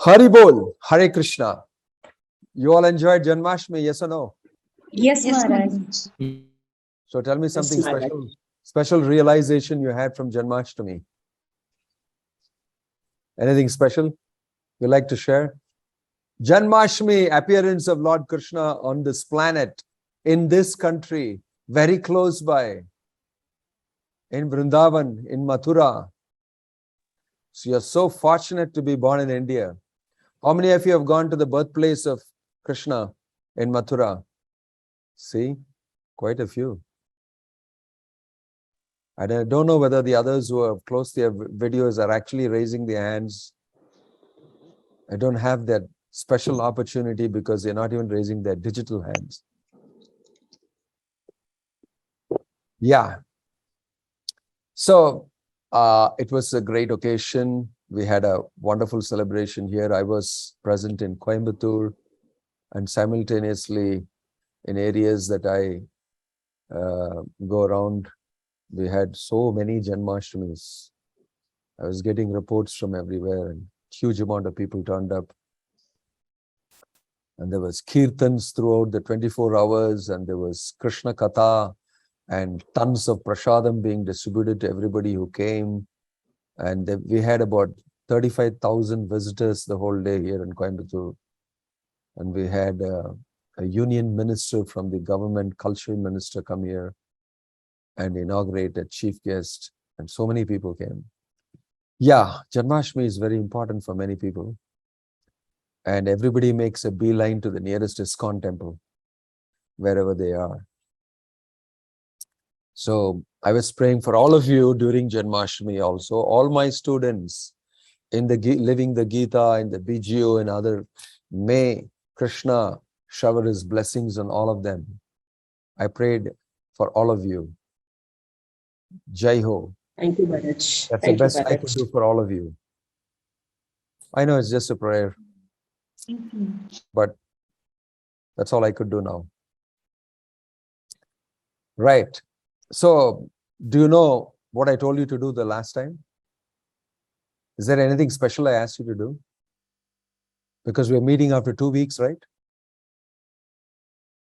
Hari Bol, Hare Krishna. You all enjoyed Janmashtami, yes or no? Yes, Maharaj. So tell me something special realization you had from Janmashtami. Anything special you like to share? Janmashtami, appearance of Lord Krishna on this planet, in this country, very close by, in Vrindavan, in Mathura. So you're so fortunate to be born in India. How many of you have gone to the birthplace of Krishna in Mathura? See, quite a few. I don't know whether the others who have closed their videos are actually raising their hands. I don't have that special opportunity because they're not even raising their digital hands. Yeah. So it was a great occasion. We had a wonderful celebration here. I was present in Coimbatore and simultaneously in areas that I go around. We had so many Janmashtamis. I was getting reports from everywhere and huge amount of people turned up. And there was kirtans throughout the 24 hours and there was Krishna Katha and tons of prasadam being distributed to everybody who came. And we had about 35,000 visitors the whole day here in Coimbatore. And we had a union minister from the government, cultural minister, come here and inaugurate a chief guest. And so many people came. Yeah, Janmashtami is very important for many people. And everybody makes a beeline to the nearest ISKCON temple, wherever they are. So I was praying for all of you during Janmashtami also, all my students in the living the Gita, in the BGO and other, may Krishna shower his blessings on all of them. I prayed for all of you. Jai Ho. Thank you, Maharaj. That's the best I could do for all of you. I know it's just a prayer, but that's all I could do now. Right. So, do you know what I told you to do the last time? Is there anything special I asked you to do? Because we're meeting after 2 weeks, right?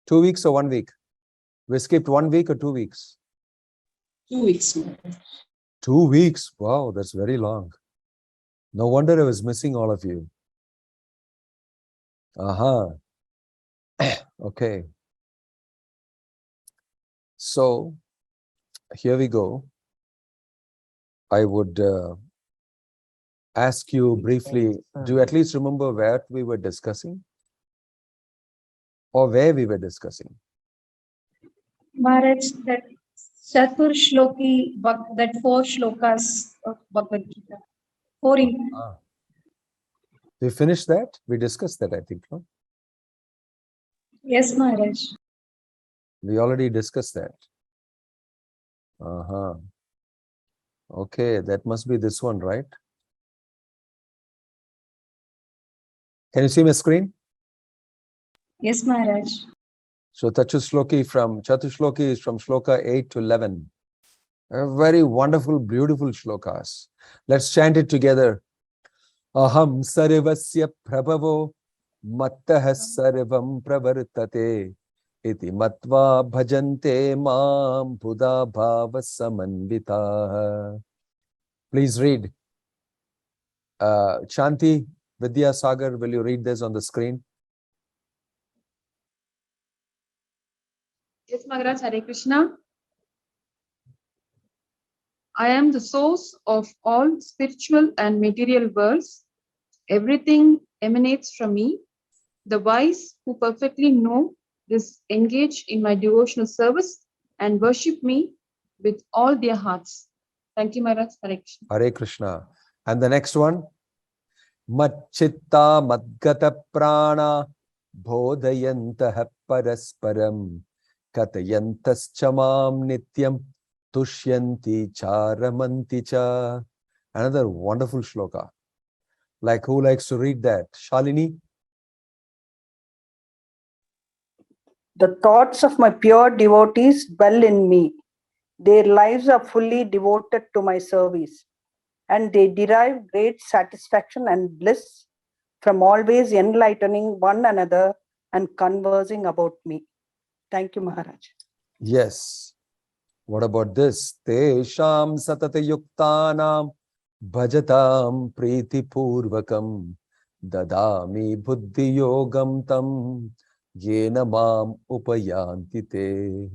2 weeks or 1 week? We skipped 1 week or 2 weeks? 2 weeks. 2 weeks. Wow, that's very long. No wonder I was missing all of you. Okay. So, here we go. I would ask you briefly, do you at least remember where we were discussing? Or where we were discussing? Maharaj, that Chatur Shloki, that 4 shlokas of Bhagavad Gita. 4 in. We finished that? We discussed that, I think, no? Yes, Maharaj. We already discussed that. Okay, that must be this one, right? Can you see my screen? Yes, Maharaj. So Chatushloki is from Shloka 8 to 11. Very wonderful, beautiful shlokas. Let's chant it together. Aham sarvasya prabhavo mattah sarvam pravartate iti matva bhajante mam buddha bhava samanvitaha. Please read. Shanti, Vidya Sagar, will you read this on the screen? Yes, Maharaj, Hare Krishna. I am the source of all spiritual and material worlds. Everything emanates from me. The wise who perfectly know this engage in my devotional service and worship me with all their hearts. Thank you, Maharaj. Hare Krishna. Hare Krishna. And the next one. Machchitta madgata prana bodhayantah parasparam katayantas chamam nityam tushyanti charamanti cha. Another wonderful shloka. Like, who likes to read that? Shalini? The thoughts of my pure devotees dwell in me. Their lives are fully devoted to my service, and they derive great satisfaction and bliss from always enlightening one another and conversing about me. Thank you, Maharaj. Yes. What about this? Tesham satata yuktanam bhajatam priti purvakam dadami buddhi yogam tam yena mam upayanti te.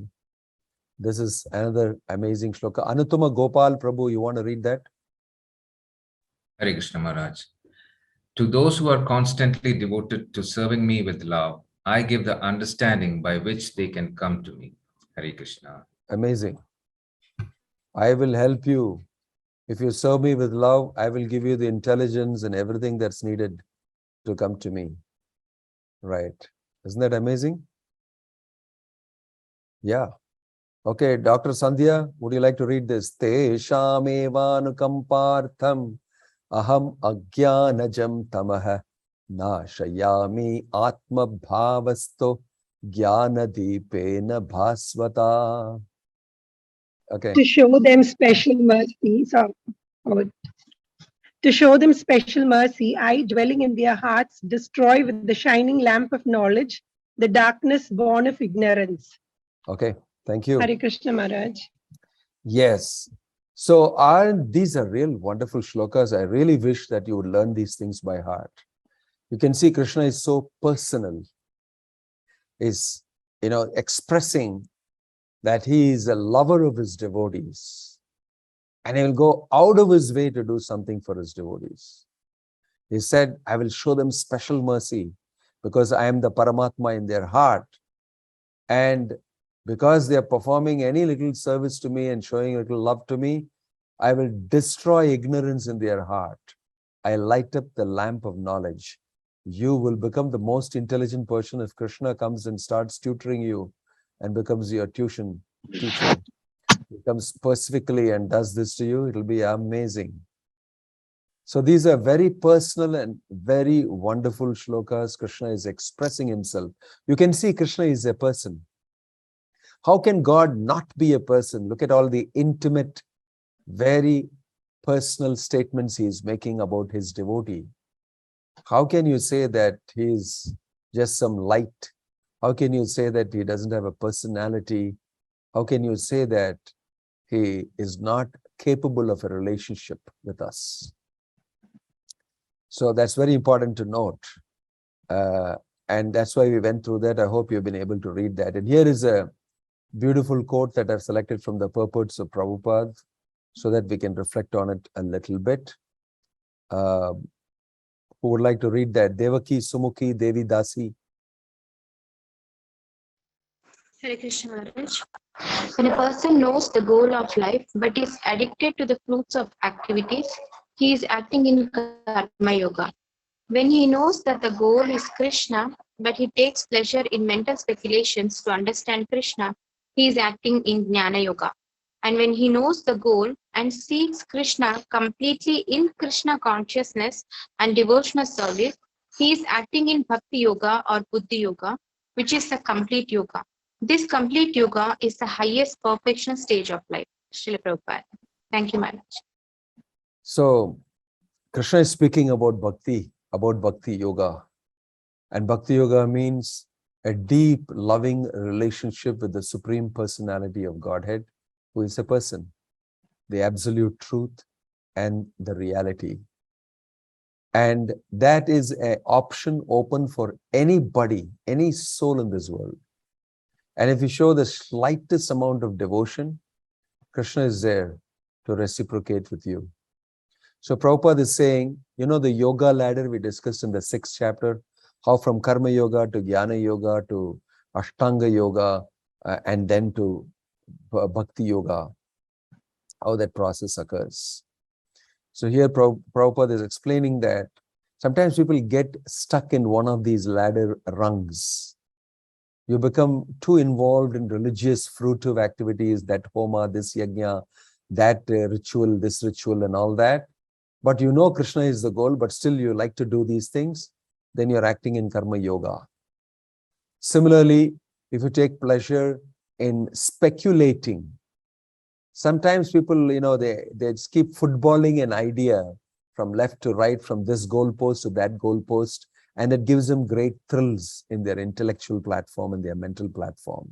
This is another amazing shloka. Anutama Gopal Prabhu, you want to read that? Hare Krishna Maharaj. To those who are constantly devoted to serving me with love, I give the understanding by which they can come to me. Hare Krishna. Amazing. I will help you. If you serve me with love, I will give you the intelligence and everything that's needed to come to me. Right. Isn't that amazing? Yeah. Okay, Dr. Sandhya, would you like to read this? Te shamevanukampartham aham agyanajam tamaha nashayami atma bhavasto jnanadipena bhasvata. Okay. To show them special mercy, to show them special mercy, I, dwelling in their hearts, destroy with the shining lamp of knowledge the darkness born of ignorance. Okay, thank you. Hare Krishna Maharaj. Yes. So these are real wonderful shlokas. I really wish that you would learn these things by heart. You can see Krishna is so personal, is, expressing that he is a lover of his devotees and he will go out of his way to do something for his devotees. He said, I will show them special mercy because I am the Paramatma in their heart. And because they are performing any little service to me and showing a little love to me, I will destroy ignorance in their heart. I light up the lamp of knowledge. You will become the most intelligent person if Krishna comes and starts tutoring you and becomes your teacher. He comes specifically and does this to you. It'll be amazing. So these are very personal and very wonderful shlokas. Krishna is expressing himself. You can see Krishna is a person. How can God not be a person? Look at all the intimate, very personal statements he is making about his devotee. How can you say that he is just some light? How can you say that he doesn't have a personality? How can you say that he is not capable of a relationship with us? So that's very important to note. And that's why we went through that. I hope you've been able to read that. And here is a beautiful quote that I've selected from the purports of Prabhupada so that we can reflect on it a little bit. Who would like to read that? Devaki Sumukhi Devi Dasi. Hare Krishna Maharaj. When a person knows the goal of life but is addicted to the fruits of activities, he is acting in Karma Yoga. When he knows that the goal is Krishna but he takes pleasure in mental speculations to understand Krishna, he is acting in Jnana Yoga. And when he knows the goal and seeks Krishna completely in Krishna consciousness and devotional service, he is acting in Bhakti Yoga or Buddhi Yoga, which is the complete yoga. This complete yoga is the highest perfection stage of life. Srila Prabhupada. Thank you, Maharaj. So Krishna is speaking about Bhakti Yoga. And Bhakti Yoga means a deep, loving relationship with the Supreme Personality of Godhead, who is a person, the absolute truth and the reality. And that is an option open for anybody, any soul in this world. And if you show the slightest amount of devotion, Krishna is there to reciprocate with you. So Prabhupada is saying, the yoga ladder we discussed in the 6th chapter, how from Karma Yoga to Jnana Yoga to Ashtanga Yoga and then to Bhakti Yoga, how that process occurs. So here Prabhupada is explaining that sometimes people get stuck in one of these ladder rungs. You become too involved in religious fruitive activities, that homa, this yajna, that ritual, this ritual and all that. But Krishna is the goal, but still you like to do these things, then you're acting in Karma Yoga. Similarly, if you take pleasure in speculating, sometimes people, they just keep footballing an idea from left to right, from this goalpost to that goalpost, and it gives them great thrills in their intellectual platform and their mental platform.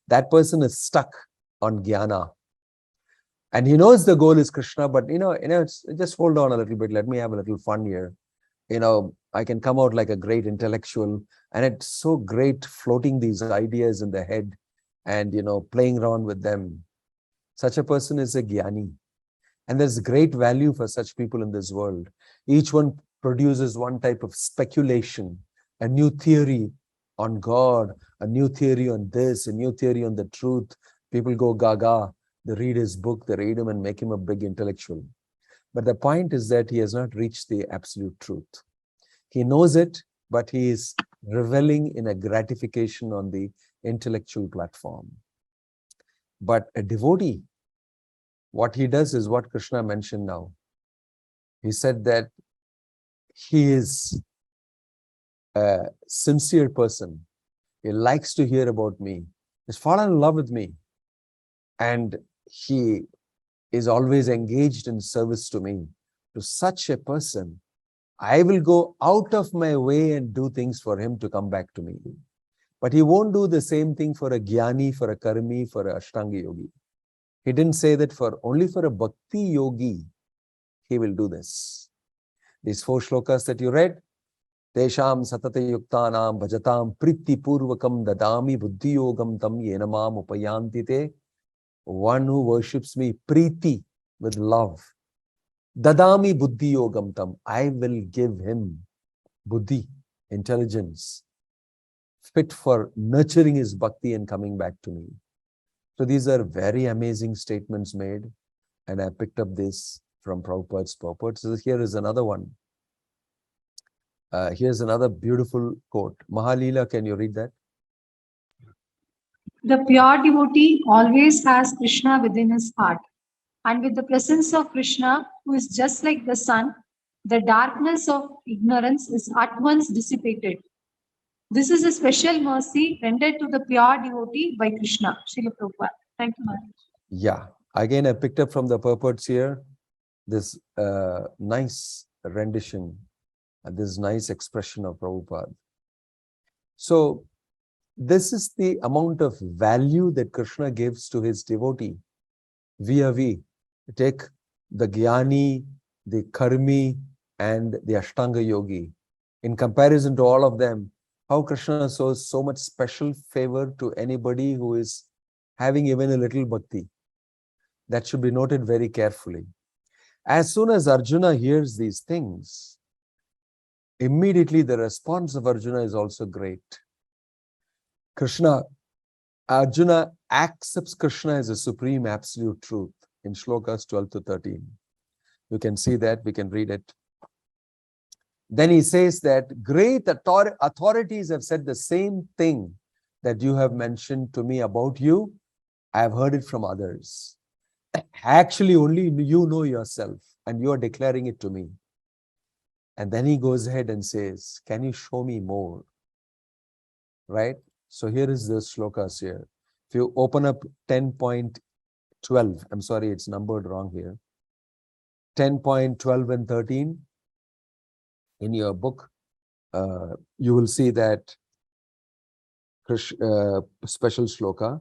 That person is stuck on jnana. And he knows the goal is Krishna, but just hold on a little bit. Let me have a little fun here. I can come out like a great intellectual, and it's so great floating these ideas in the head and, playing around with them. Such a person is a jnani. And there's great value for such people in this world. Each one produces one type of speculation, a new theory on God, a new theory on this, a new theory on the truth. People go gaga. They read his book, they read him and make him a big intellectual. But the point is that he has not reached the absolute truth. He knows it, but he is reveling in a gratification on the intellectual platform. But a devotee, what he does is what Krishna mentioned now. He said that he is a sincere person. He likes to hear about me. He's fallen in love with me. And he is always engaged in service to me. To such a person, I will go out of my way and do things for him to come back to me. But he won't do the same thing for a jnani, for a karmi, for a ashtanga yogi. He didn't say that only for a bhakti yogi, he will do this. These 4 shlokas that you read, Tesham satata yuktanam bhajatam priti purvakam dadami buddhi yogam tam yenamam upayanti te. One who worships me, priti, with love. Dadami buddhi yogam tam. I will give him buddhi, intelligence, fit for nurturing his bhakti and coming back to me. So these are very amazing statements made. And I picked up this from Prabhupada's purport. So here is another one. Here's another beautiful quote. Mahalila, can you read that? The pure devotee always has Krishna within his heart. And with the presence of Krishna, who is just like the sun, the darkness of ignorance is at once dissipated. This is a special mercy rendered to the pure devotee by Krishna. Srila Prabhupada. Thank you, Maharaj. Yeah. Again, I picked up from the purports here this nice rendition and this nice expression of Prabhupada. So, this is the amount of value that Krishna gives to his devotee. We take the jnani, the karmi, and the ashtanga yogi. In comparison to all of them, how Krishna shows so much special favor to anybody who is having even a little bhakti. That should be noted very carefully. As soon as Arjuna hears these things, immediately the response of Arjuna is also great. Arjuna accepts Krishna as a supreme absolute truth in shlokas 12 to 13. You can see that, we can read it. Then he says that great authorities have said the same thing that you have mentioned to me about you. I have heard it from others. Actually, only you know yourself and you are declaring it to me. And then he goes ahead and says, can you show me more? Right? So here is the shlokas here. If you open up 10.12, I'm sorry, it's numbered wrong here. 10.12 and 13 in your book, you will see that special shloka.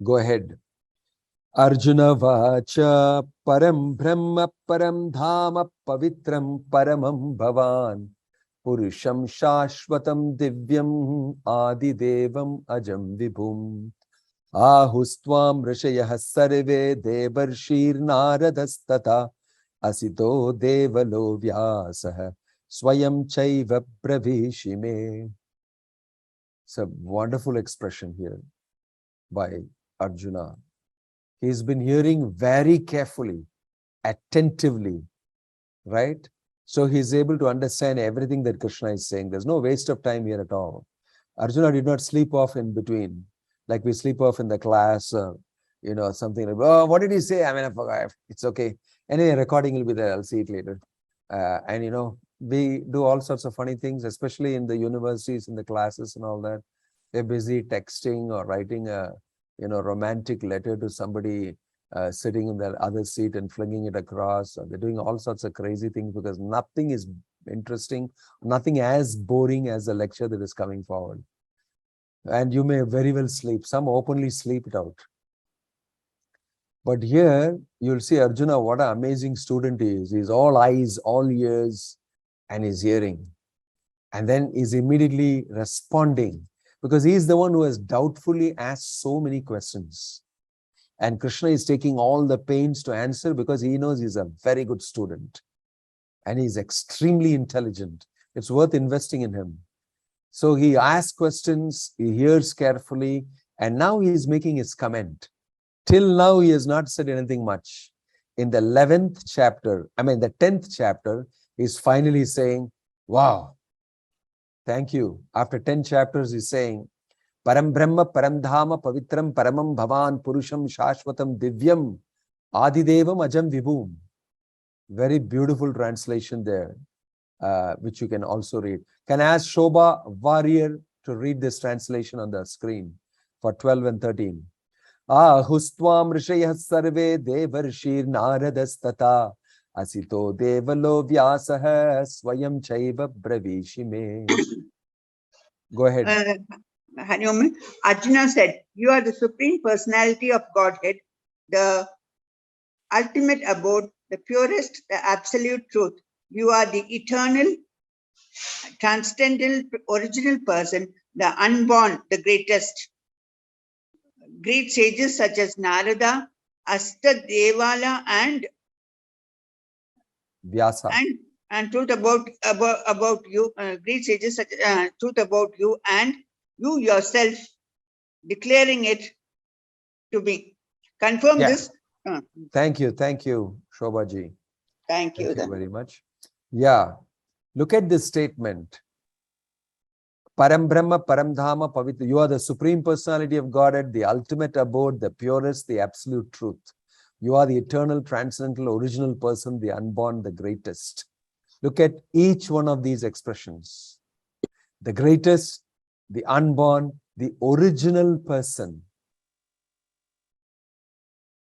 Go ahead. Arjuna vacha param brahma param dhama pavitram paramam bhavan purusham shashvatam divyam adidevam ajam vibhum ahustvam rishayah sarve devarshir naradastata asito devalo vyasah swayam chaiva pravishime. It's a wonderful expression here by Arjuna. He's been hearing very carefully, attentively, right? So he's able to understand everything that Krishna is saying. There's no waste of time here at all. Arjuna did not sleep off in between, like we sleep off in the class, something like, oh, what did he say? I mean, I forgot. It's okay. Anyway, recording will be there. I'll see it later. We do all sorts of funny things, especially in the universities, in the classes and all that. They're busy texting or writing a romantic letter to somebody sitting in the other seat and flinging it across. They're doing all sorts of crazy things because nothing is interesting, nothing as boring as the lecture that is coming forward. And you may very well sleep. Some openly sleep it out. But here you'll see Arjuna, what an amazing student he is. He's all eyes, all ears, and he's hearing. And then he's immediately responding because he's the one who has doubtfully asked so many questions. And Krishna is taking all the pains to answer because he knows he's a very good student. And he's extremely intelligent. It's worth investing in him. So he asks questions, he hears carefully, and now he is making his comment. Till now, he has not said anything much. In the 11th chapter, the 10th chapter, he's finally saying, wow, thank you. After 10 chapters, he's saying, Param Brahma, Param Dhama, Pavitram, Paramam Bhavan, Purusham, Shashvatam, Divyam, Adidevam, Ajam Vibhum. Very beautiful translation there, which you can also read. Can I ask Shobha Warrior to read this translation on the screen for 12 and 13? Ahustvam rishayah sarve devarshir naradastata asito devalo vyasah swayam chaiva bravishime. Go ahead. Arjuna said, you are the Supreme Personality of Godhead, the ultimate abode, the purest, the absolute truth. You are the eternal, transcendental, original person, the unborn, the greatest. Great sages such as Narada, Astadevala, and Vyasa. And truth about you, great sages such truth about you, and you yourself declaring it to be. Confirm this. Thank you, Shobha ji. Thank you very much. Yeah, look at this statement. Param Brahma, Param Dhama, Pavitra. You are the Supreme Personality of Godhead, the ultimate abode, the purest, the absolute truth. You are the eternal, transcendental, original person, the unborn, the greatest. Look at each one of these expressions. The greatest, the unborn, the original person.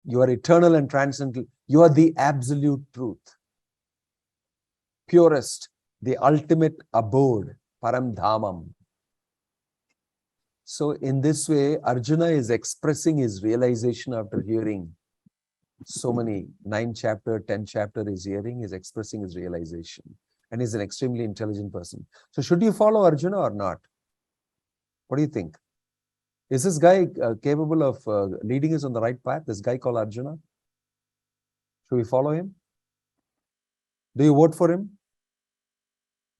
You are eternal and transcendental. You are the absolute truth. Purest, the ultimate abode, Param Dhamam. So in this way, Arjuna is expressing his realization after hearing so many 9 chapter, 10 chapter is hearing, is expressing his realization. And he's an extremely intelligent person. So should you follow Arjuna or not? What do you think? Is this guy capable of leading us on the right path? This guy called Arjuna? Should we follow him? Do you vote for him?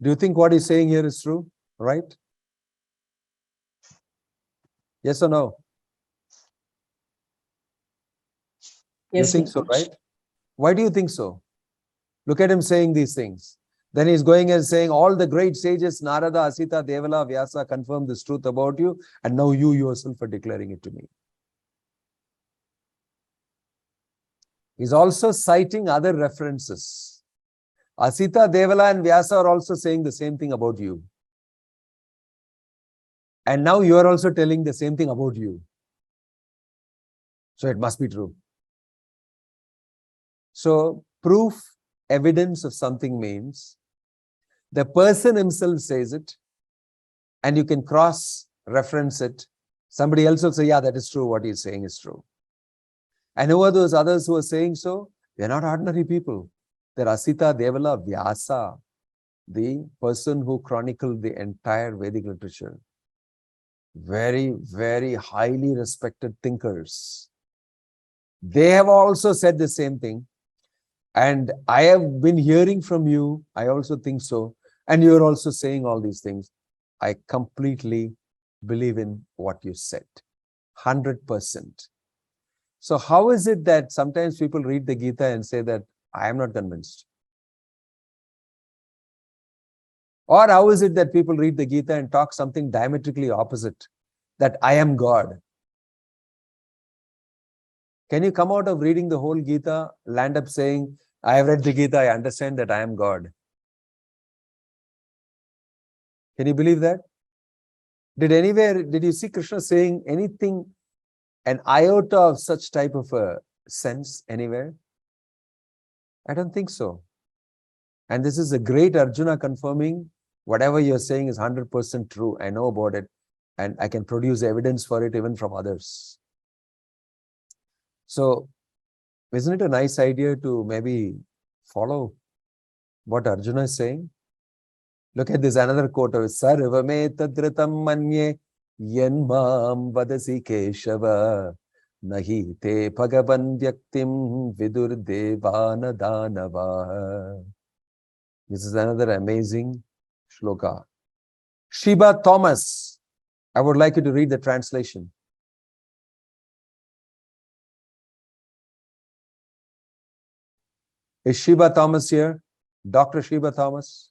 Do you think what he's saying here is true? Right? Yes or no? Yes, you think so, Maharaj. right? Why do you think so? Look at him saying these things. Then he's going and saying, all the great sages, Narada, Asita, Devala, Vyasa, confirm this truth about you, and now you yourself are declaring it to me. He's also citing other references. Asita, Devala, and Vyasa are also saying the same thing about you. And now you are also telling the same thing about you. So it must be true. So proof, evidence of something means the person himself says it, and you can cross-reference it. Somebody else will say, yeah, that is true. What he's saying is true. And who are those others who are saying so? They're not ordinary people. They're Asita, Devala, Vyasa, the person who chronicled the entire Vedic literature. Very, very highly respected thinkers. They have also said the same thing. And I have been hearing from you. I also think so. And you're also saying all these things. I completely believe in what you said. 100%. So how is it that sometimes people read the Gita and say that I am not convinced? Or how is it that people read the Gita and talk something diametrically opposite, that I am God? Can you come out of reading the whole Gita, land up saying, I have read the Gita, I understand that I am God? Can you believe that? Did you see Krishna saying anything, an iota of such type of a sense anywhere? I don't think so. And this is a great Arjuna confirming whatever you're saying is 100% true. I know about it and I can produce evidence for it even from others. So isn't it a nice idea to maybe follow what Arjuna is saying? Look at this, another quote of Sarvame tadritam manye yanmam vadasi keshava nahi te bhagavan vyaktim vidur devana danava. This is another amazing shloka. Shiba Thomas, I would like you to read the translation. Is Shiba Thomas here? Dr. Shiba Thomas?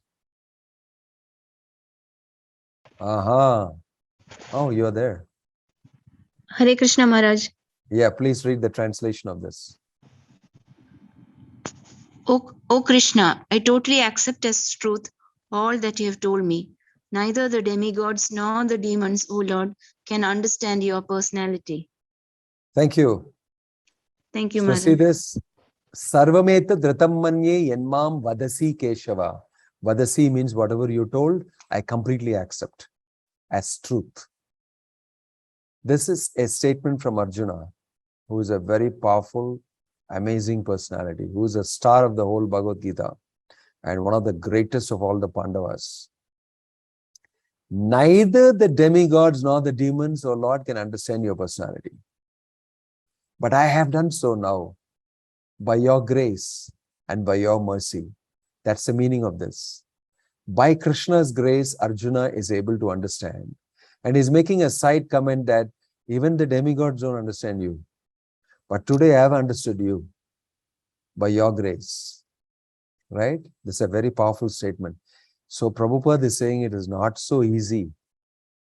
Aha. Oh, you're there. Hare Krishna Maharaj. Yeah, please read the translation of this. O Krishna, I totally accept as truth all that you have told me. Neither the demigods nor the demons, O Lord, can understand your personality. Thank you. Thank you, So Maharaj. see this. Sarvameta dhritam manye yanmam vadasi keshava. Vadasi means whatever you told, I completely accept as truth. This is a statement from Arjuna, who is a very powerful, amazing personality, who is a star of the whole Bhagavad Gita and one of the greatest of all the Pandavas. Neither the demigods nor the demons, O Lord, can understand your personality. But I have done so now by your grace and by your mercy. That's the meaning of this. By Krishna's grace, Arjuna is able to understand. And he's making a side comment that even the demigods don't understand you. But today I have understood you by your grace. Right? This is a very powerful statement. So Prabhupada is saying it is not so easy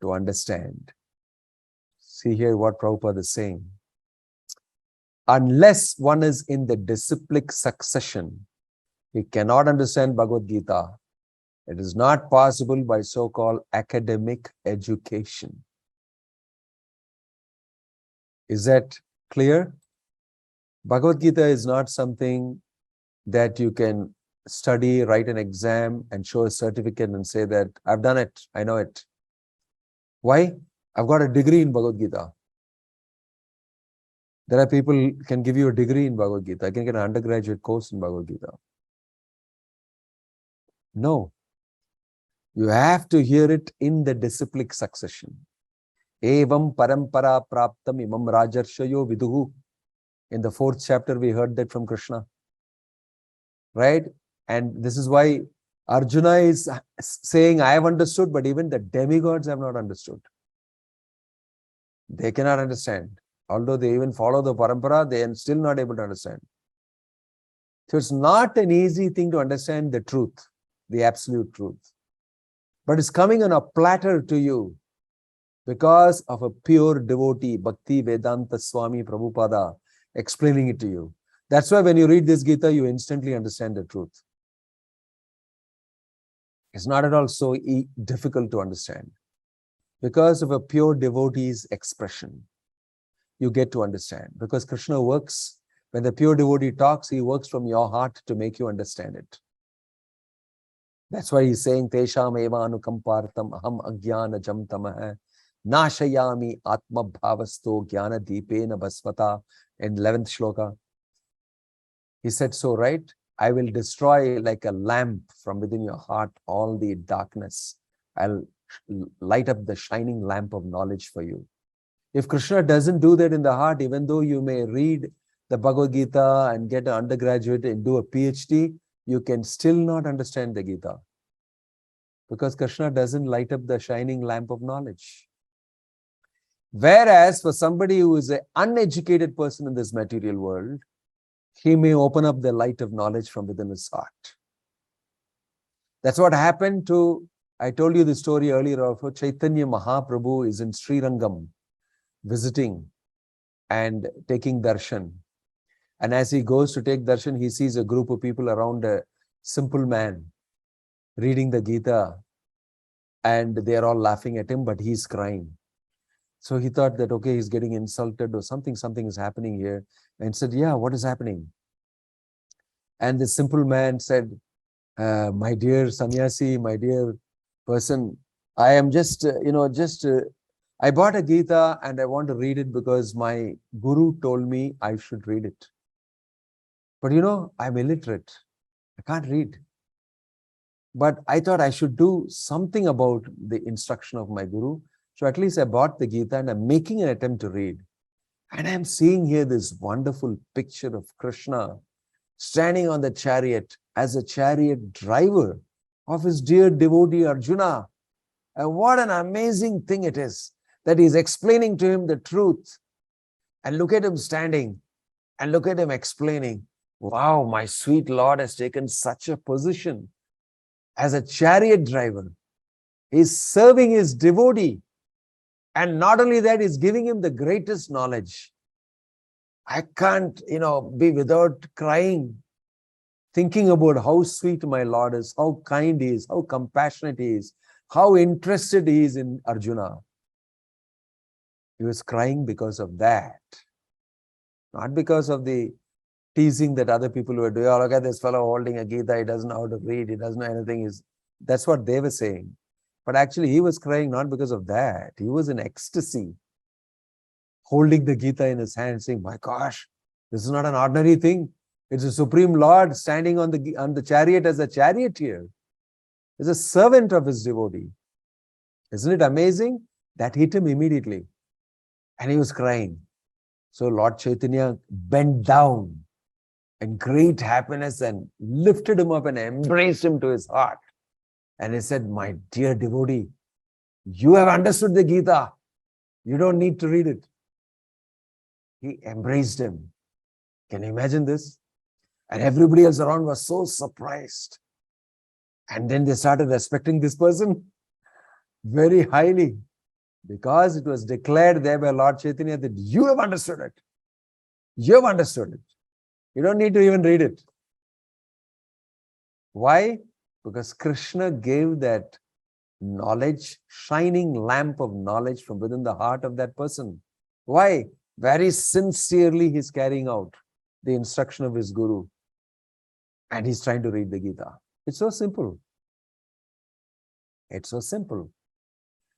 to understand. See here what Prabhupada is saying. Unless one is in the disciplic succession, he cannot understand Bhagavad Gita. It is not possible by so-called academic education. Is that clear? Bhagavad Gita is not something that you can study, write an exam and show a certificate and say that I've done it, I know it. Why? I've got a degree in Bhagavad Gita. There are people who can give you a degree in Bhagavad Gita. I can get an undergraduate course in Bhagavad Gita. No. You have to hear it in the disciplic succession. Evam parampara praptam imam rajarshayo viduhu. In the 4th chapter, we heard that from Krishna. Right? And this is why Arjuna is saying, I have understood, but even the demigods have not understood. They cannot understand. Although they even follow the parampara, they are still not able to understand. So it's not an easy thing to understand the truth, the absolute truth. But it's coming on a platter to you because of a pure devotee, Bhakti Vedanta Swami Prabhupada, explaining it to you. That's why when you read this Gita, you instantly understand the truth. It's not at all so difficult to understand. Because of a pure devotee's expression, you get to understand. Because Krishna works, when the pure devotee talks, he works from your heart to make you understand it. That's why he's saying, Tesham eva anukampartam aham agyana jam tamah nashayami atma bhavasto jnana deepena basvata in 11th shloka. He said so, right? I will destroy like a lamp from within your heart all the darkness. I'll light up the shining lamp of knowledge for you. If Krishna doesn't do that in the heart, even though you may read the Bhagavad Gita and get an undergraduate and do a PhD, you can still not understand the Gita. Because Krishna doesn't light up the shining lamp of knowledge. Whereas for somebody who is an uneducated person in this material world, he may open up the light of knowledge from within his heart. That's what happened to, I told you the story earlier of Chaitanya Mahaprabhu is in Srirangam visiting and taking darshan. And as he goes to take darshan, he sees a group of people around a simple man reading the Gita and they are all laughing at him, but he's crying. So he thought that, okay, he's getting insulted or something is happening here. And said, yeah, what is happening? And the simple man said, my dear sannyasi, my dear person, I am just, I bought a Gita and I want to read it because my guru told me I should read it. But I'm illiterate. I can't read. But I thought I should do something about the instruction of my guru. So at least I bought the Gita and I'm making an attempt to read. And I'm seeing here this wonderful picture of Krishna standing on the chariot as a chariot driver of his dear devotee Arjuna. And what an amazing thing it is that he's explaining to him the truth. And look at him standing and look at him explaining. Wow, my sweet Lord has taken such a position as a chariot driver. He's serving his devotee. And not only that, he's giving him the greatest knowledge. I can't, be without crying, thinking about how sweet my Lord is, how kind he is, how compassionate he is, how interested he is in Arjuna. He was crying because of that, not because of the teasing that other people were doing. Oh, look at this fellow holding a Gita, he doesn't know how to read, he doesn't know anything. That's what they were saying. But actually, he was crying not because of that. He was in ecstasy, holding the Gita in his hand, saying, my gosh, this is not an ordinary thing. It's a Supreme Lord standing on the chariot as a charioteer. He's a servant of his devotee. Isn't it amazing? That hit him immediately. And he was crying. So Lord Chaitanya bent down in great happiness and lifted him up and embraced him to his heart. And he said, my dear devotee, you have understood the Gita. You don't need to read it. He embraced him. Can you imagine this? And everybody else around was so surprised. And then they started respecting this person very highly, because it was declared there by Lord Chaitanya that you have understood it. You have understood it. You don't need to even read it. Why? Because Krishna gave that knowledge, shining lamp of knowledge from within the heart of that person. Why? Very sincerely he's carrying out the instruction of his guru. And he's trying to read the Gita. It's so simple. It's so simple.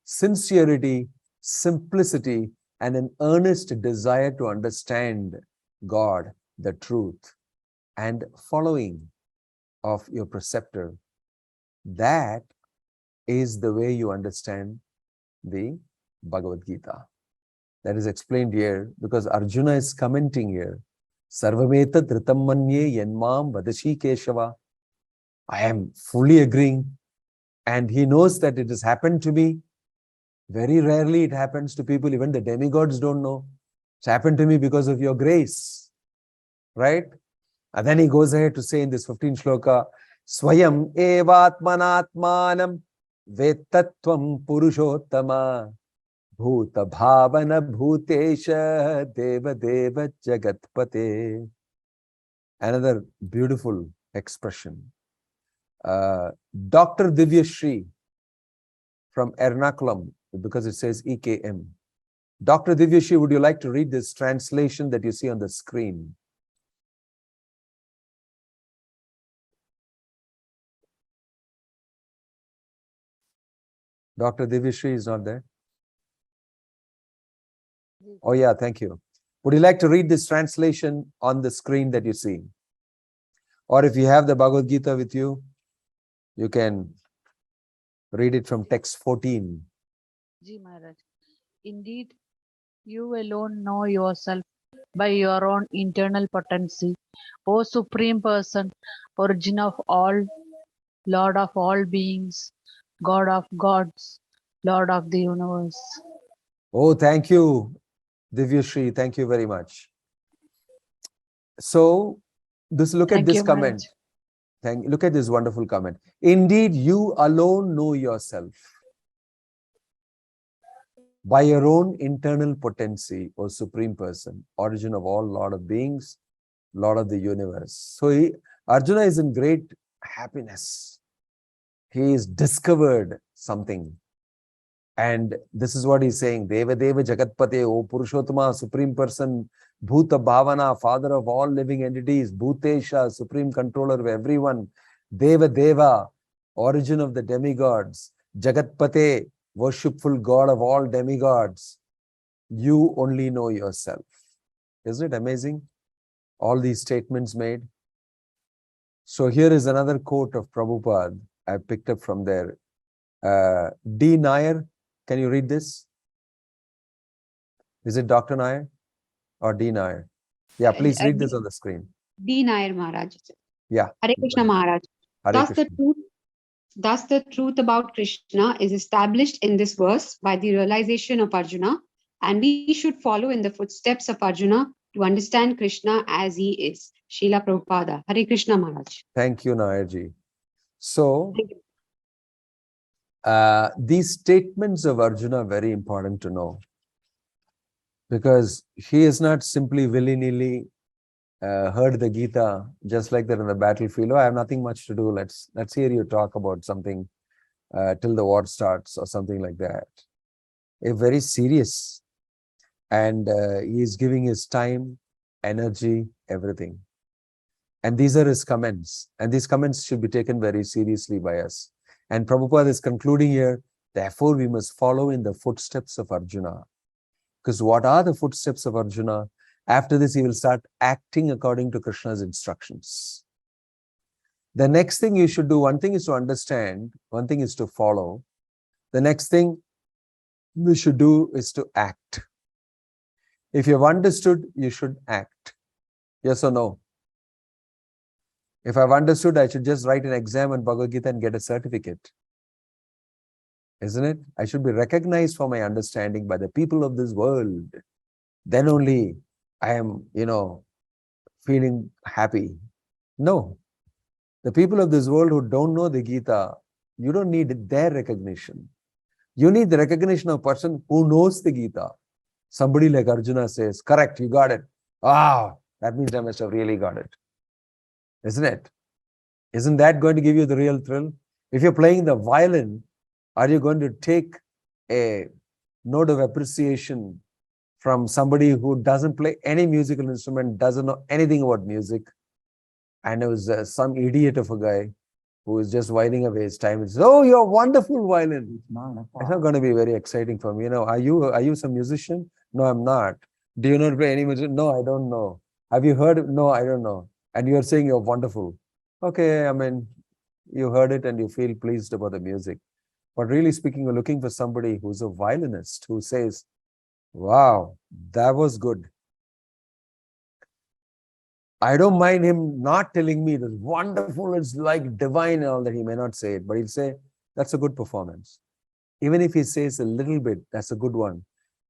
Sincerity, simplicity, and an earnest desire to understand God, the truth, and following of your preceptor. That is the way you understand the Bhagavad Gita. That is explained here because Arjuna is commenting here. Sarvameta dhritam manye yanmam vadashi keshava. I am fully agreeing. And he knows that it has happened to me. Very rarely it happens to people. Even the demigods don't know. It's happened to me because of your grace. Right? And then he goes ahead to say in this 15th shloka, Swayam evatmanatmanam vetatvam purushottama bhuta bhavana bhutesha deva deva jagatpate. Another beautiful expression. Dr. Divyashri from Ernakulam, because it says EKM. Dr. Divyashri, would you like to read this translation that you see on the screen? Dr. Divyashri is not there? Oh yeah, thank you. Would you like to read this translation on the screen that you see? Or if you have the Bhagavad Gita with you, you can read it from text 14. Ji Maharaj. Indeed, you alone know yourself by your own internal potency, O Supreme Person, origin of all, Lord of all beings, God of gods, Lord of the universe. Oh, thank you, Divyashri. Thank you very much. So, look at this comment. Look at this wonderful comment. Indeed, you alone know yourself by your own internal potency, O Supreme Person, origin of all, Lord of beings, Lord of the universe. So Arjuna is in great happiness. He has discovered something. And this is what he's saying. Deva Deva Jagatpate, O Purushottama, Supreme Person, Bhuta Bhavana, Father of all living entities, Bhutesha, Supreme Controller of everyone, Deva Deva, origin of the demigods, Jagatpate, worshipful God of all demigods. You only know yourself. Isn't it amazing? All these statements made. So here is another quote of Prabhupada I picked up from there. D. Nair, can you read this? Is it Dr. Nair or D. Nair? Yeah, please read this on the screen. D. Nair Maharaj. Yeah. Hare Krishna Maharaj. Hare Thus Krishna. thus the truth about Krishna is established in this verse by the realization of Arjuna, and we should follow in the footsteps of Arjuna to understand Krishna as he is. Srila Prabhupada. Hare Krishna Maharaj. Thank you, Nairji. So, these statements of Arjuna are very important to know, because he is not simply willy-nilly heard the Gita just like that in the battlefield. Oh, I have nothing much to do. Let's hear you talk about something till the war starts or something like that. A very serious, and he is giving his time, energy, everything. And these are his comments, and these comments should be taken very seriously by us. And Prabhupada is concluding here, therefore we must follow in the footsteps of Arjuna. Because what are the footsteps of Arjuna? After this, he will start acting according to Krishna's instructions. The next thing you should do, one thing is to understand, one thing is to follow. The next thing we should do is to act. If you have understood, you should act. Yes or no? If I've understood, I should just write an exam on Bhagavad Gita and get a certificate. Isn't it? I should be recognized for my understanding by the people of this world. Then only I am, feeling happy. No. The people of this world who don't know the Gita, you don't need their recognition. You need the recognition of a person who knows the Gita. Somebody like Arjuna says, correct, you got it. Ah, that means I must have really got it. Isn't it? Isn't that going to give you the real thrill? If you're playing the violin, are you going to take a note of appreciation from somebody who doesn't play any musical instrument, doesn't know anything about music, and it was some idiot of a guy who is just whiling away his time and says, oh, you're a wonderful violin. It's not going to be very exciting for me. Are you some musician? No, I'm not. Do you not play any music? No, I don't know. Have you heard it? No, I don't know. And you're saying you're wonderful. Okay, you heard it and you feel pleased about the music. But really speaking, you're looking for somebody who's a violinist who says, wow, that was good. I don't mind him not telling me this wonderful, it's like divine and all that. He may not say it, but he'll say, that's a good performance. Even if he says a little bit, that's a good one.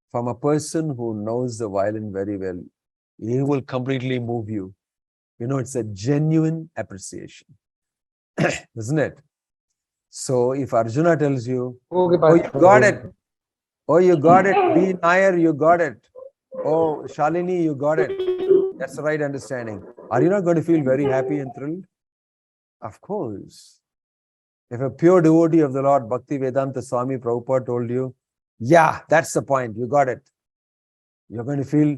From a person who knows the violin very well, he will completely move you. It's a genuine appreciation, isn't it? So if Arjuna tells you, oh, you got it. Oh, you got it. D. Nair, you got it. Oh, Shalini, you got it. That's the right understanding. Are you not going to feel very happy and thrilled? Of course. If a pure devotee of the Lord, Bhakti Vedanta Swami Prabhupada told you, yeah, that's the point, you got it, you're going to feel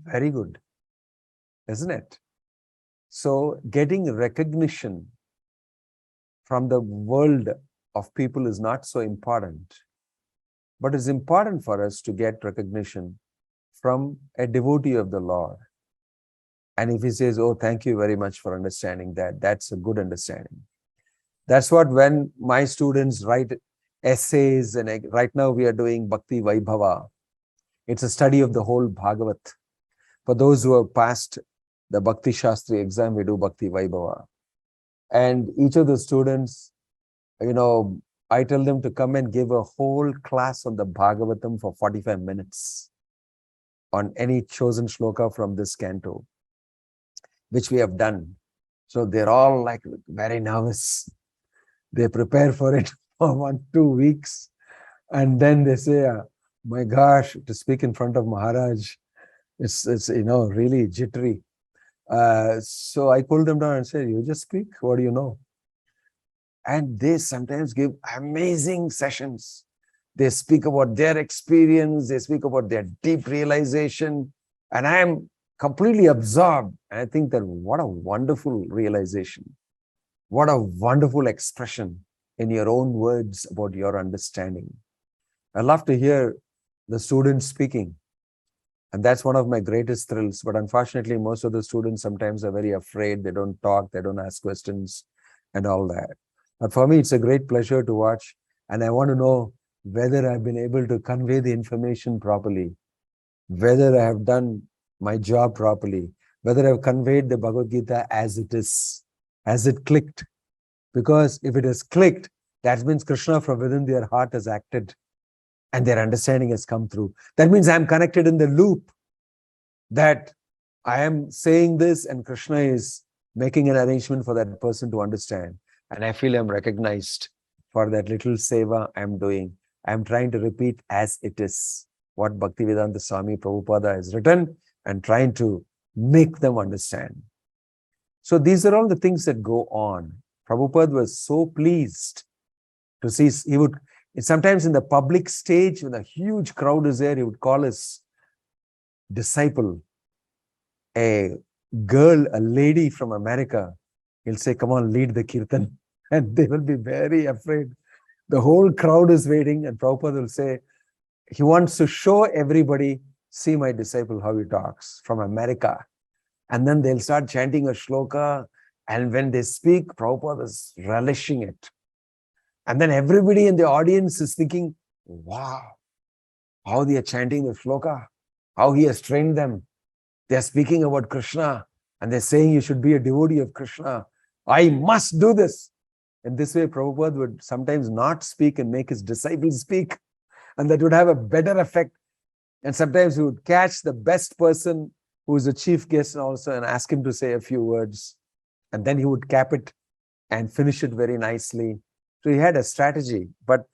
very good, isn't it? So getting recognition from the world of people is not so important, but it's important for us to get recognition from a devotee of the Lord. And if he says, oh, thank you very much for understanding that, that's a good understanding. That's what when my students write essays, and right now we are doing Bhakti Vaibhava. It's a study of the whole Bhagavat. For those who have passed the Bhakti Shastri exam, we do Bhakti Vaibhava. And each of the students, I tell them to come and give a whole class on the Bhagavatam for 45 minutes on any chosen shloka from this canto, which we have done. So they're all like very nervous. They prepare for it for 1-2 weeks. And then they say, my gosh, to speak in front of Maharaj, it's really jittery. So I pulled them down and said, you just speak, what do you know? And they sometimes give amazing sessions. They speak about their experience. They speak about their deep realization. And I am completely absorbed. And I think that what a wonderful realization. What a wonderful expression in your own words about your understanding. I love to hear the students speaking. And that's one of my greatest thrills. But unfortunately, most of the students sometimes are very afraid. They don't talk, they don't ask questions and all that. But for me, it's a great pleasure to watch. And I want to know whether I've been able to convey the information properly, whether I have done my job properly, whether I've conveyed the Bhagavad Gita as it is, as it clicked. Because if it has clicked, that means Krishna from within their heart has acted and their understanding has come through. That means I'm connected in the loop, that I am saying this and Krishna is making an arrangement for that person to understand. And I feel I'm recognized for that little seva I'm doing. I'm trying to repeat as it is what Bhaktivedanta Swami Prabhupada has written and trying to make them understand. So these are all the things that go on. Prabhupada was so pleased to see, he would, sometimes in the public stage, when a huge crowd is there, he would call his disciple, a girl, a lady from America. He'll say, come on, lead the kirtan. And they will be very afraid. The whole crowd is waiting, and Prabhupada will say, he wants to show everybody, see my disciple, how he talks from America. And then they'll start chanting a shloka. And when they speak, Prabhupada is relishing it. And then everybody in the audience is thinking, wow, how they are chanting the shloka, how he has trained them. They are speaking about Krishna and they're saying you should be a devotee of Krishna. I must do this. In this way, Prabhupada would sometimes not speak and make his disciples speak. And that would have a better effect. And sometimes he would catch the best person who is the chief guest also and ask him to say a few words. And then he would cap it and finish it very nicely. So he had a strategy. But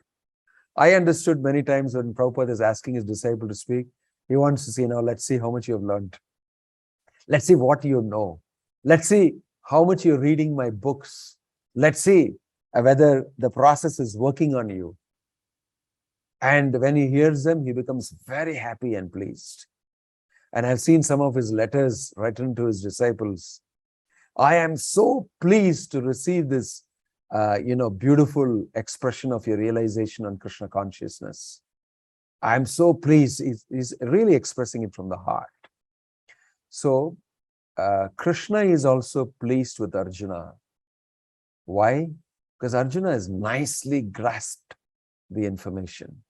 I understood many times when Prabhupada is asking his disciple to speak, he wants to see, now let's see how much you have learned. Let's see what you know. Let's see how much you're reading my books. Let's see whether the process is working on you. And when he hears them, he becomes very happy and pleased. And I've seen some of his letters written to his disciples. I am so pleased to receive this, beautiful expression of your realization on Krishna consciousness. I'm so pleased. He's really expressing it from the heart. So Krishna is also pleased with Arjuna. Why? Because Arjuna has nicely grasped the information.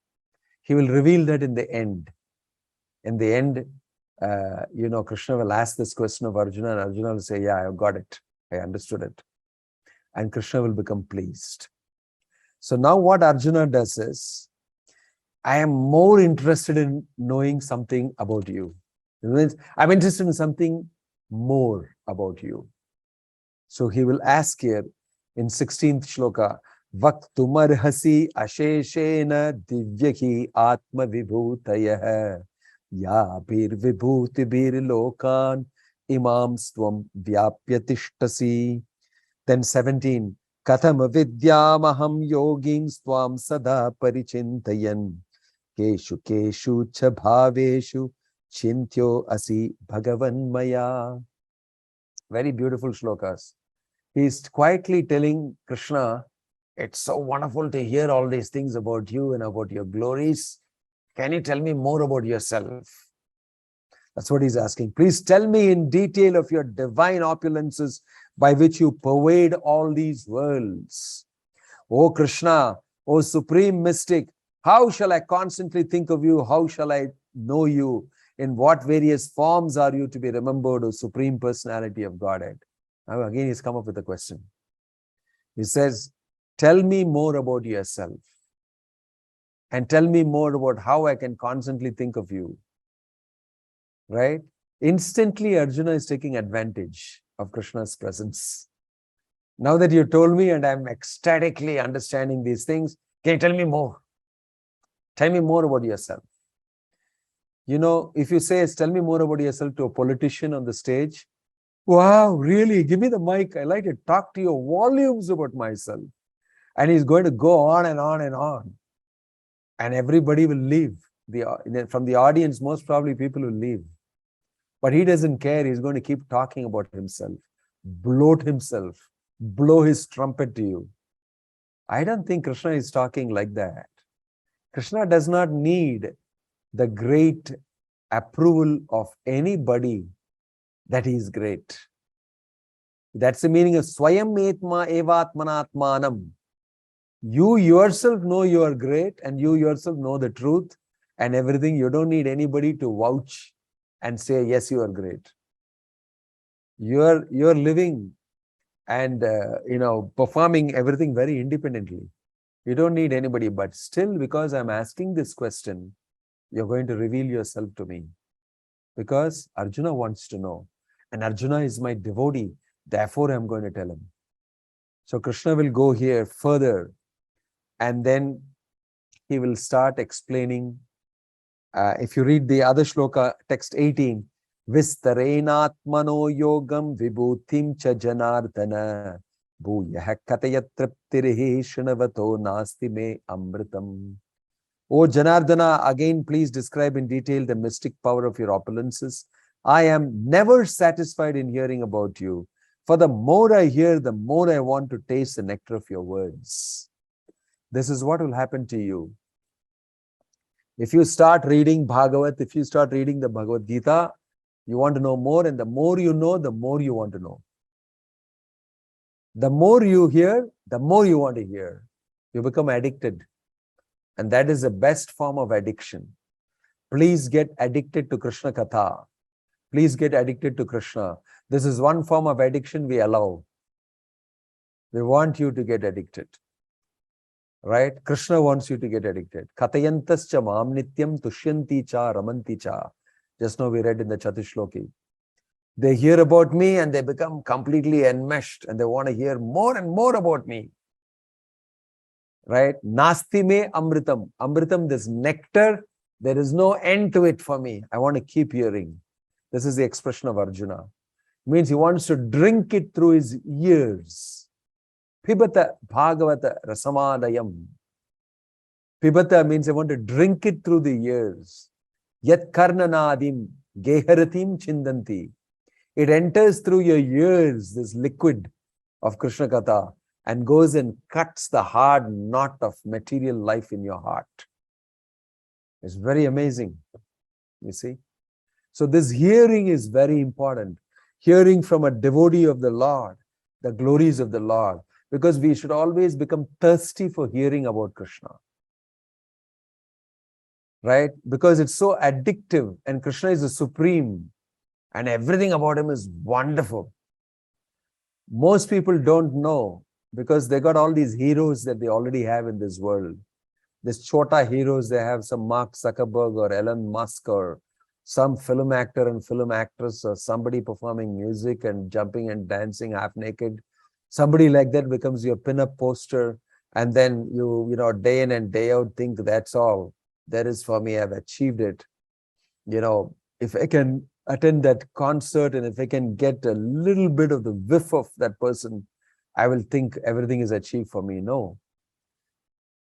He will reveal that in the end. In the end, Krishna will ask this question of Arjuna, and Arjuna will say, yeah, I got it. I understood it. And Krishna will become pleased. So now what Arjuna does is, I am more interested in knowing something about you. I'm interested in something more about you. So he will ask here in 16th shloka, Vaktumarhasi asheshena divyaki atma vibhutayah yapir vibhutibir lokan imam stvam vyapyatishtasi. Then 17, Katham vidyamaham yogim stvam sada parichintayan keshu keshu cha bhaveshu chintyo asi bhagavan maya. Very beautiful shlokas. He's quietly telling Krishna, it's so wonderful to hear all these things about you and about your glories. Can you tell me more about yourself? That's what he's asking. Please tell me in detail of your divine opulences by which you pervade all these worlds. O Krishna, O Supreme Mystic, how shall I constantly think of you? How shall I know you? In what various forms are you to be remembered, O Supreme Personality of Godhead? Now again, he's come up with a question. He says, tell me more about yourself and tell me more about how I can constantly think of you. Right? Instantly, Arjuna is taking advantage of Krishna's presence. Now that you told me and I'm ecstatically understanding these things, can you tell me more? Tell me more about yourself. If you say, tell me more about yourself to a politician on the stage, wow, really? Give me the mic. I like to talk to you volumes about myself. And he's going to go on and on and on. and everybody will leave. From the audience, most probably people will leave. But he doesn't care. He's going to keep talking about himself, bloat himself, blow his trumpet to you. I don't think Krishna is talking like that. Krishna does not need the great approval of anybody that he is great. That's the meaning of Swayam Etma Evatmanatmanam. You yourself know you are great, and you yourself know the truth and everything. You don't need anybody to vouch and say, yes, you are great. You're living and performing everything very independently. You don't need anybody. But still, because I'm asking this question, you're going to reveal yourself to me. Because Arjuna wants to know. And Arjuna is my devotee. Therefore, I'm going to tell him. So Krishna will go here further. And then he will start explaining. If you read the other shloka, text 18, Vistarenatmano yogam vibhutim cha janardana bhuyah katayat triptirihi shrunavato nasti me amritam. O Janardana, again please describe in detail the mystic power of your opulences. I am never satisfied in hearing about you. For the more I hear, the more I want to taste the nectar of your words. This is what will happen to you. If you start reading Bhagavat, if you start reading the Bhagavad Gita, you want to know more, and the more you know, the more you want to know. The more you hear, the more you want to hear. You become addicted. And that is the best form of addiction. Please get addicted to Krishna Katha. Please get addicted to Krishna. This is one form of addiction we allow. We want you to get addicted. Right? Krishna wants you to get addicted. Katayantascha mam nityam tushyanti cha ramanti cha. Just now we read in the Chatushloki. They hear about me and they become completely enmeshed and they want to hear more and more about me. Right? Nasti me amritam. Amritam, this nectar, there is no end to it for me. I want to keep hearing. This is the expression of Arjuna. It means he wants to drink it through his ears. Pibata Bhagavata Rasamadayam. Pibata means I want to drink it through the ears. Yat karnanadim geharatim chindanti. It enters through your ears, this liquid of Krishna Katha, and goes and cuts the hard knot of material life in your heart. It's very amazing, you see. So this hearing is very important. Hearing from a devotee of the Lord, the glories of the Lord. Because we should always become thirsty for hearing about Krishna. Right? Because it's so addictive and Krishna is the supreme and everything about him is wonderful. Most people don't know because they got all these heroes that they already have in this world. These chota heroes, they have some Mark Zuckerberg or Elon Musk or some film actor and film actress or somebody performing music and jumping and dancing half naked. Somebody like that becomes your pin-up poster, and then you day in and day out think that's all there is for me. I've achieved it. If I can attend that concert and if I can get a little bit of the whiff of that person, I will think everything is achieved for me. No.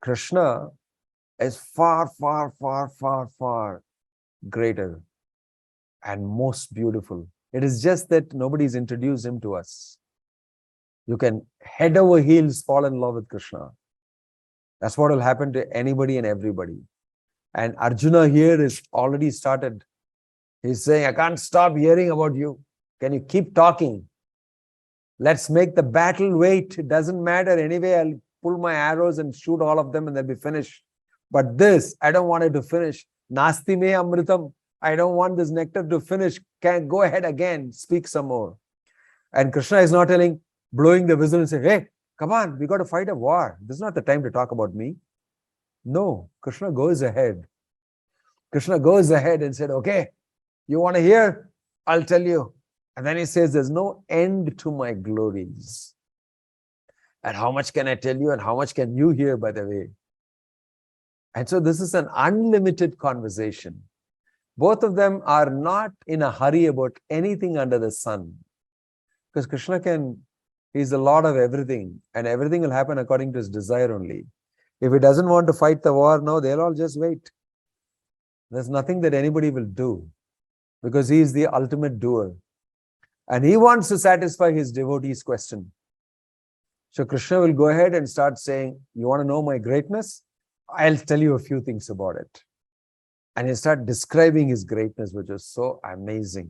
Krishna is far, far, far, far, far greater and most beautiful. It is just that nobody's introduced him to us. You can head over heels fall in love with Krishna. That's what will happen to anybody and everybody. And Arjuna here is already started. He's saying, I can't stop hearing about you. Can you keep talking? Let's make the battle wait. It doesn't matter. Anyway, I'll pull my arrows and shoot all of them and they'll be finished. But this, I don't want it to finish. Nasti me amritam. I don't want this nectar to finish. Can go ahead again. Speak some more. And Krishna is not blowing the whistle and saying, hey, come on, we got to fight a war. This is not the time to talk about me. No, Krishna goes ahead. Krishna goes ahead and said, okay, you want to hear? I'll tell you. And then he says, there's no end to my glories. And how much can I tell you? And how much can you hear, by the way? And so this is an unlimited conversation. Both of them are not in a hurry about anything under the sun. Because Krishna he's the Lord of everything. And everything will happen according to his desire only. If he doesn't want to fight the war now, they'll all just wait. There's nothing that anybody will do because he is the ultimate doer. And he wants to satisfy his devotees' question. So Krishna will go ahead and start saying, you want to know my greatness? I'll tell you a few things about it. And he'll start describing his greatness, which is so amazing.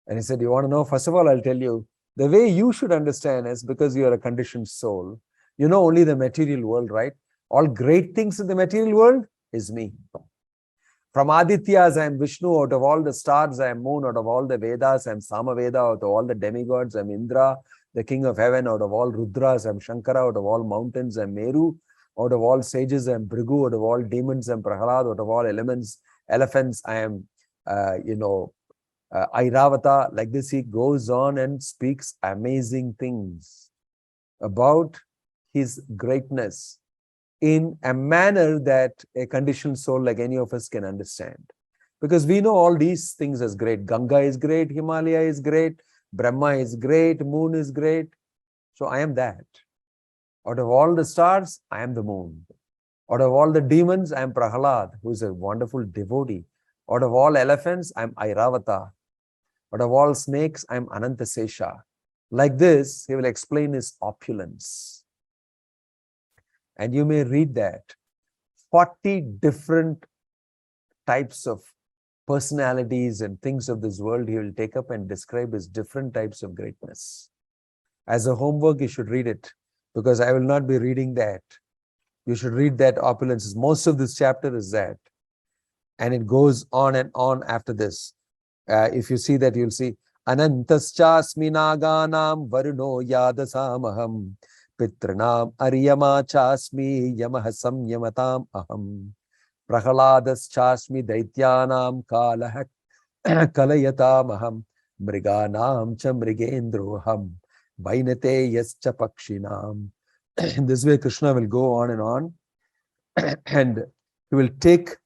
And he said, you want to know? First of all, I'll tell you, the way you should understand is because you are a conditioned soul. You know only the material world, right? All great things in the material world is me. From Adityas, I am Vishnu. Out of all the stars, I am Moon. Out of all the Vedas, I am Samaveda. Out of all the demigods, I am Indra, the king of heaven. Out of all Rudras, I am Shankara. Out of all mountains, I am Meru. Out of all sages, I am Bhrigu. Out of all demons, I am Prahalad. Out of all elephants, I am, Airavata. Like this, he goes on and speaks amazing things about his greatness in a manner that a conditioned soul like any of us can understand. Because we know all these things as great. Ganga is great, Himalaya is great, Brahma is great, Moon is great. So I am that. Out of all the stars, I am the moon. Out of all the demons, I am Prahalad, who is a wonderful devotee. Out of all elephants, I am Airavata. Out of all snakes, I am Anantasesha. Like this, he will explain his opulence. And you may read that 40 different types of personalities and things of this world he will take up and describe as different types of greatness. As a homework, you should read it because I will not be reading that. You should read that opulence. Most of this chapter is that. And it goes on and on after this. If you see that, you'll see Anantaschasmi naganam varuno yadasamaham Pitranam Ariyama Chasmi Yamaha Samyamatam Aham Prahaladas Chasmi Daityanam Kalahat Kalayatam Aham Mriganam Cha Mrigendroham Vainate Yascha Pakshinam. In this way, Krishna will go on and he will take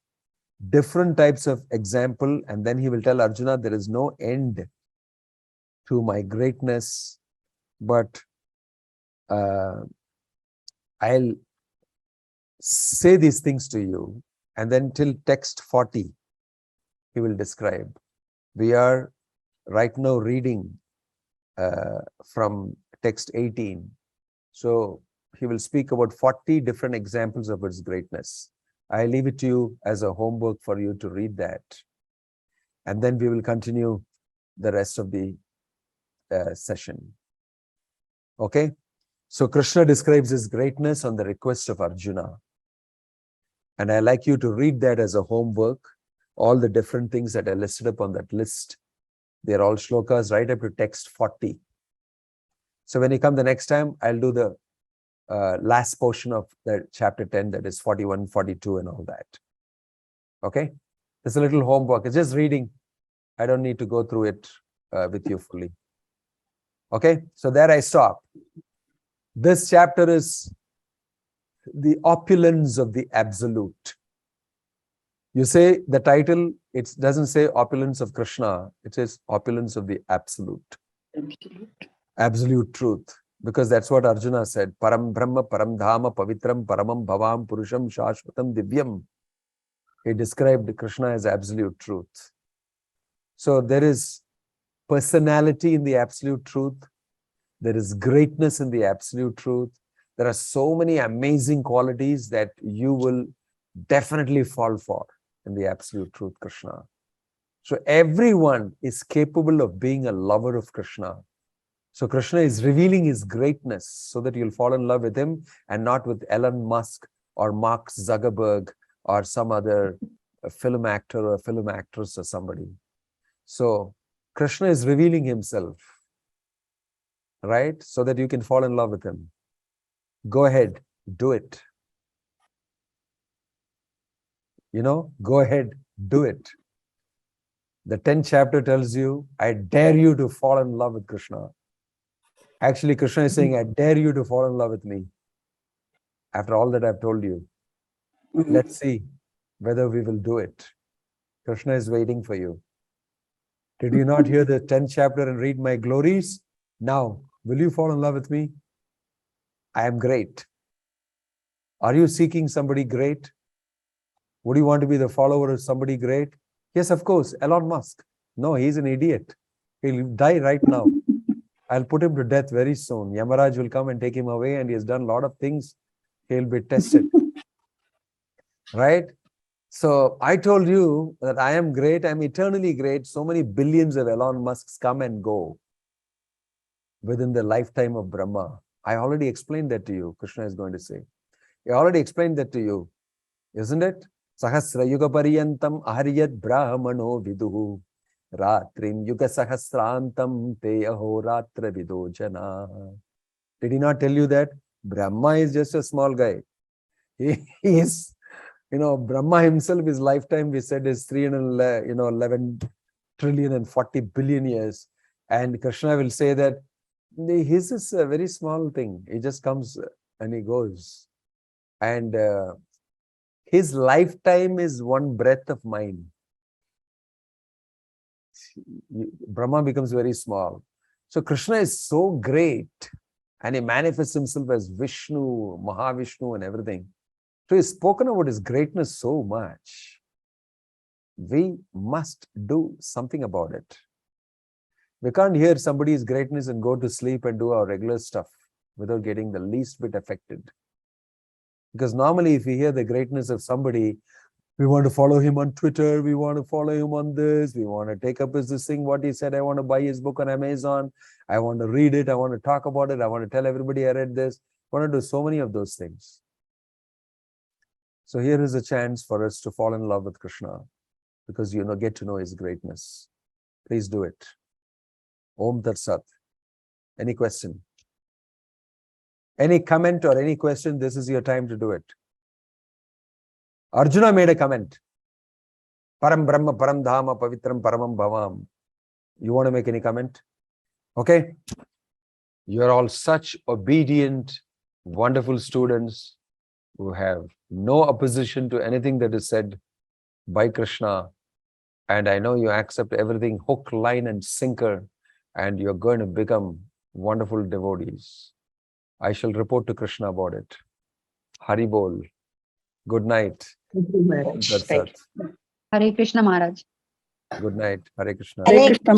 different types of example and then he will tell Arjuna, there is no end to my greatness, but I'll say these things to you, and then till text 40, he will describe. We are right now reading from text 18. So he will speak about 40 different examples of his greatness. I leave it to you as a homework for you to read that. And then we will continue the rest of the session. Okay? So Krishna describes his greatness on the request of Arjuna. And I like you to read that as a homework. All the different things that are listed up on that list. They're all shlokas right up to text 40. So when you come the next time, I'll do the last portion of the chapter 10, that is 41, 42 and all that. Okay? It's a little homework. It's just reading. I don't need to go through it with you fully. Okay? So there I stop. This chapter is the opulence of the absolute. You say the title, it doesn't say opulence of Krishna. It says opulence of the absolute. Absolute truth. Because that's what Arjuna said. Param Brahma, Param Dhama, Pavitram, Paramam Bhavam, Purusham, Shashvatam, Divyam. He described Krishna as absolute truth. So there is personality in the absolute truth. There is greatness in the absolute truth. There are so many amazing qualities that you will definitely fall for in the absolute truth, Krishna. So everyone is capable of being a lover of Krishna. So Krishna is revealing his greatness so that you'll fall in love with him and not with Elon Musk or Mark Zuckerberg or some other film actor or film actress or somebody. So Krishna is revealing himself, right? So that you can fall in love with him. Go ahead, do it. Go ahead, do it. The 10th chapter tells you, I dare you to fall in love with Krishna. Actually, Krishna is saying, I dare you to fall in love with me. After all that I've told you, let's see whether we will do it. Krishna is waiting for you. Did you not hear the 10th chapter and read my glories? Now, will you fall in love with me? I am great. Are you seeking somebody great? Would you want to be the follower of somebody great? Yes, of course, Elon Musk. No, he's an idiot. He'll die right now. I'll put him to death very soon. Yamaraj will come and take him away, and he has done a lot of things. He'll be tested. Right? So I told you that I am great. I'm eternally great. So many billions of Elon Musks come and go within the lifetime of Brahma. I already explained that to you, Krishna is going to say. I already explained that to you, isn't it? Sahasra yuga pariyantam aharyat brahmano viduhu ratrim yuga sahasrantam te aho ratra vido jana. Did he not tell you that? Brahma is just a small guy. He is, Brahma himself, his lifetime, we said, is 11 trillion and 40 billion years. And Krishna will say that his is a very small thing. He just comes and he goes. And his lifetime is one breath of mine. Brahma becomes very small. So Krishna is so great, and he manifests himself as Vishnu, Mahavishnu and everything. So he's spoken about his greatness so much. We must do something about it. We can't hear somebody's greatness and go to sleep and do our regular stuff without getting the least bit affected. Because normally if we hear the greatness of somebody, we want to follow him on Twitter, we want to follow him on this, we want to take up this thing, what he said, I want to buy his book on Amazon, I want to read it, I want to talk about it, I want to tell everybody I read this. I want to do so many of those things. So here is a chance for us to fall in love with Krishna, because get to know his greatness. Please do it. Om Tat Sat. Any question? Any comment or any question? This is your time to do it. Arjuna made a comment. Param Brahma, Param Dhama, Pavitram, Paramam Bhavam. You want to make any comment? Okay. You're all such obedient, wonderful students who have no opposition to anything that is said by Krishna. And I know you accept everything hook, line, and sinker, and you're going to become wonderful devotees. I shall report to Krishna about it. Hari Bol. Good night. Thank you, Maharaj. That's it. Hare Krishna Maharaj. Good night. Hare Krishna. Hare Krishna.